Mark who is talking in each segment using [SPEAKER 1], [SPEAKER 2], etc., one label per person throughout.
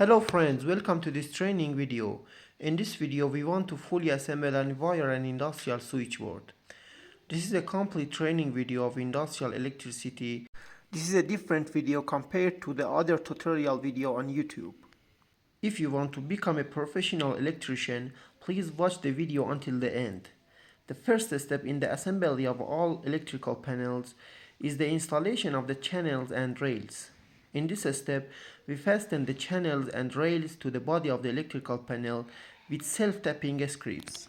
[SPEAKER 1] Hello friends, welcome to this training video. In this video we want to fully assemble and wire an industrial switchboard. This is a complete training video of industrial electricity. This is a different video compared to the other tutorial video on YouTube. If you want to become a professional electrician, please watch the video until the end. The first step in the assembly of all electrical panels is the installation of the channels and rails. In this step, we fasten the channels and rails to the body of the electrical panel with self-tapping screws.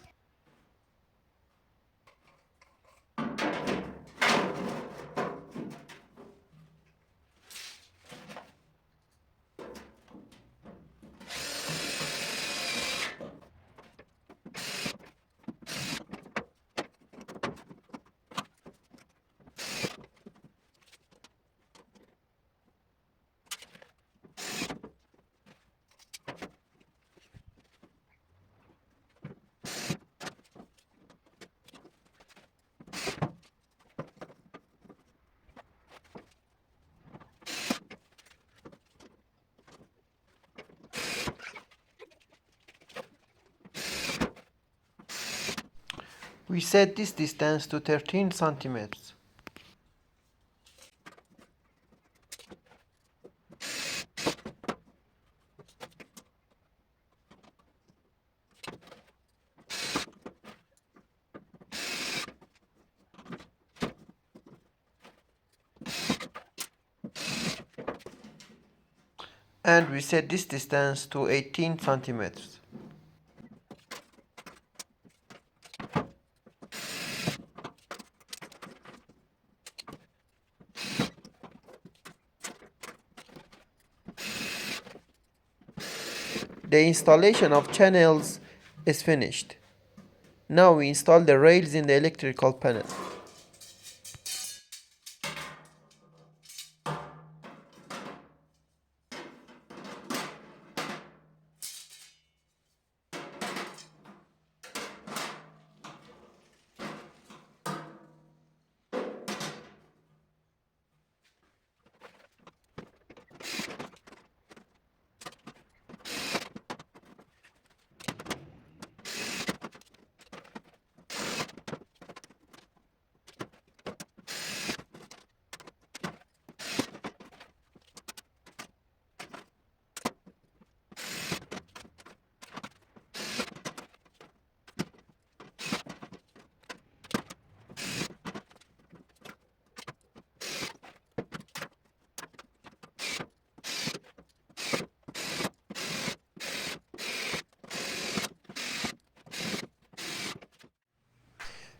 [SPEAKER 1] We set this distance to 13 centimeters. And we set this distance to 18 centimeters. The installation of channels is finished. Now we install the rails in the electrical panel.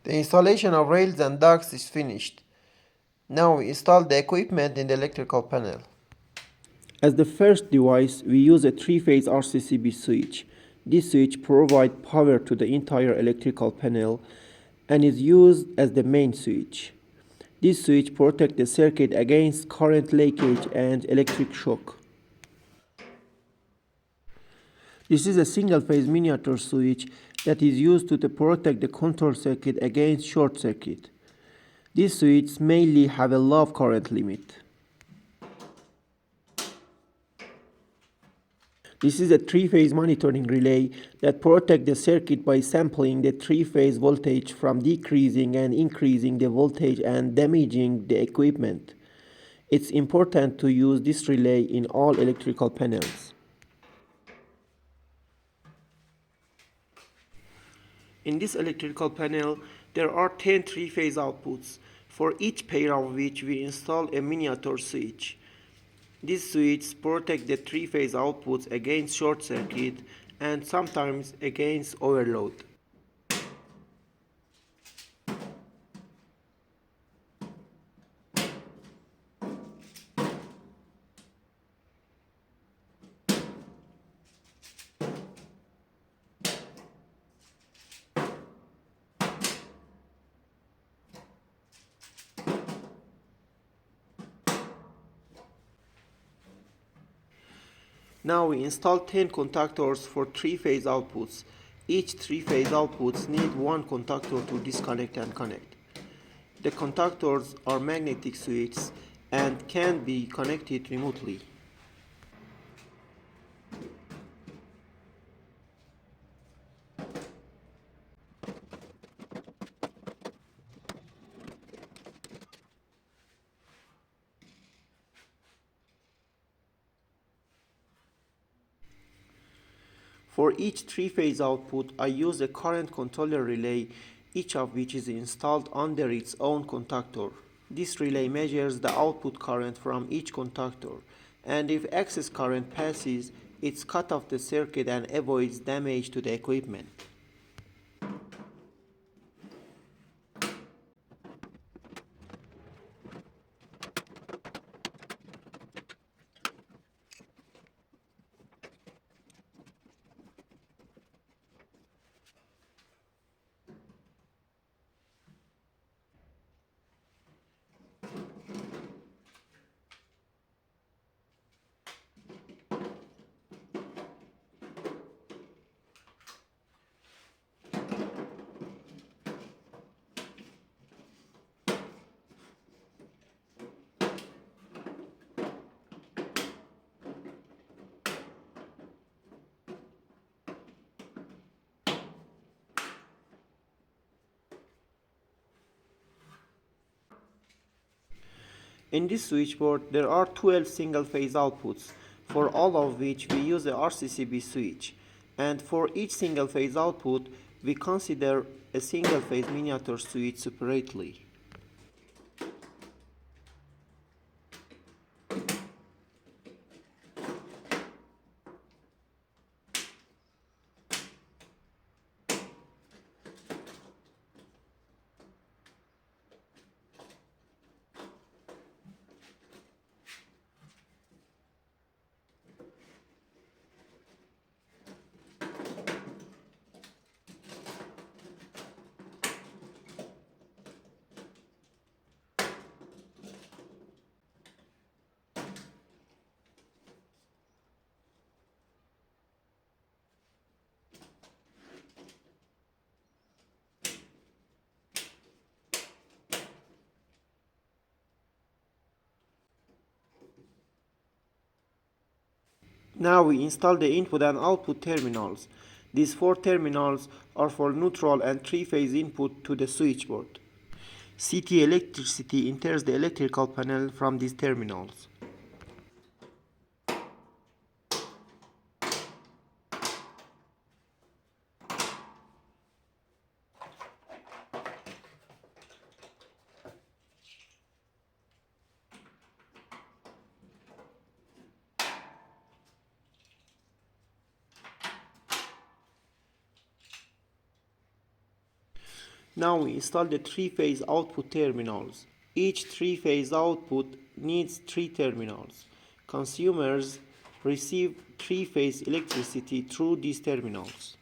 [SPEAKER 1] The installation of rails and ducts is finished. Now we install the equipment in the electrical panel. As the first device, we use a 3-phase RCCB switch. This switch provides power to the entire electrical panel and is used as the main switch. This switch protects the circuit against current leakage and electric shock. This is a single-phase miniature switch that is used to protect the control circuit against short circuit. These switches mainly have a low current limit. This is a 3-phase monitoring relay that protects the circuit by sampling the 3-phase voltage from decreasing and increasing the voltage and damaging the equipment. It's important to use this relay in all electrical panels. In this electrical panel, there are 10 3-phase outputs, for each pair of which we install a miniature switch. These switches protect the 3-phase outputs against short circuit and sometimes against overload. Now we install 10 contactors for 3-phase outputs. Each 3-phase outputs need one contactor to disconnect and connect. The contactors are magnetic switches and can be connected remotely. For each three-phase output, I use a current controller relay, each of which is installed under its own contactor. This relay measures the output current from each contactor, and if excess current passes, it cuts off the circuit and avoids damage to the equipment. In this switchboard, there are 12 single-phase outputs, for all of which we use a RCCB switch, and for each single-phase output, we consider a single-phase miniature switch separately. Now we install the input and output terminals. These four terminals are for neutral and three-phase input to the switchboard. CT electricity enters the electrical panel from these terminals. Now we install the three-phase output terminals. Each three-phase output needs three terminals. Consumers receive three-phase electricity through these terminals.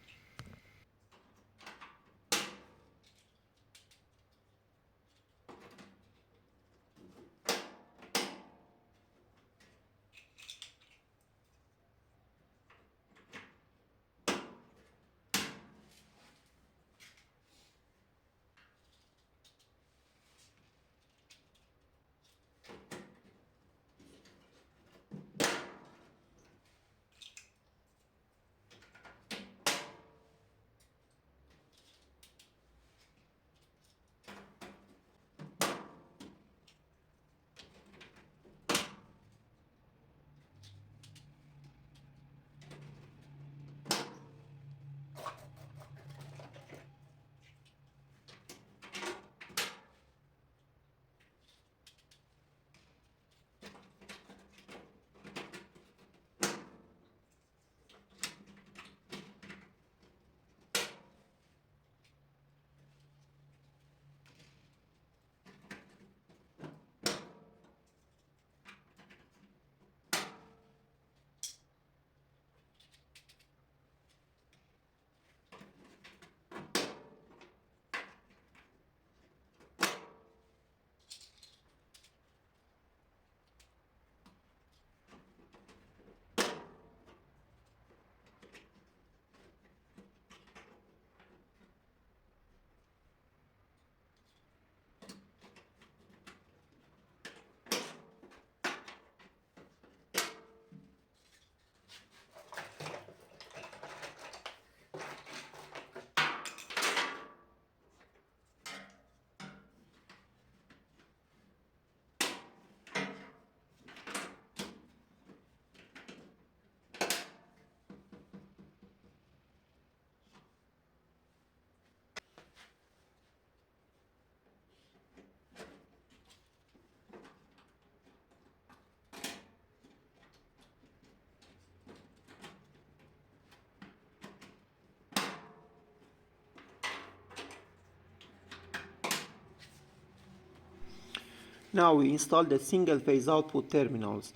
[SPEAKER 1] Now we install the single phase output terminals.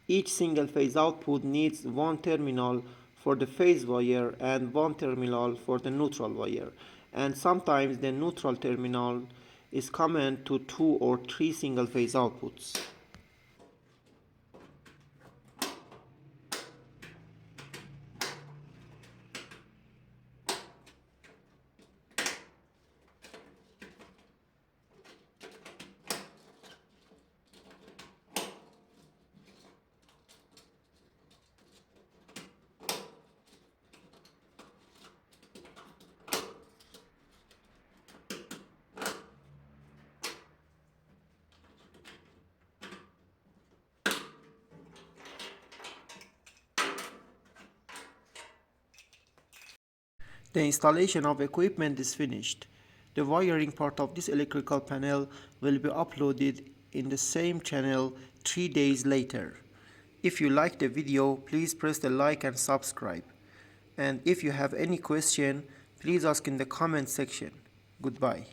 [SPEAKER 1] Each single phase output needs one terminal for the phase wire and one terminal for the neutral wire. And sometimes the neutral terminal is common to 2 or 3 single phase outputs. The installation of equipment is finished. The wiring part of this electrical panel will be uploaded in the same channel 3 days later. If you like the video, please press the like and subscribe. And if you have any question, please ask in the comment section. Goodbye.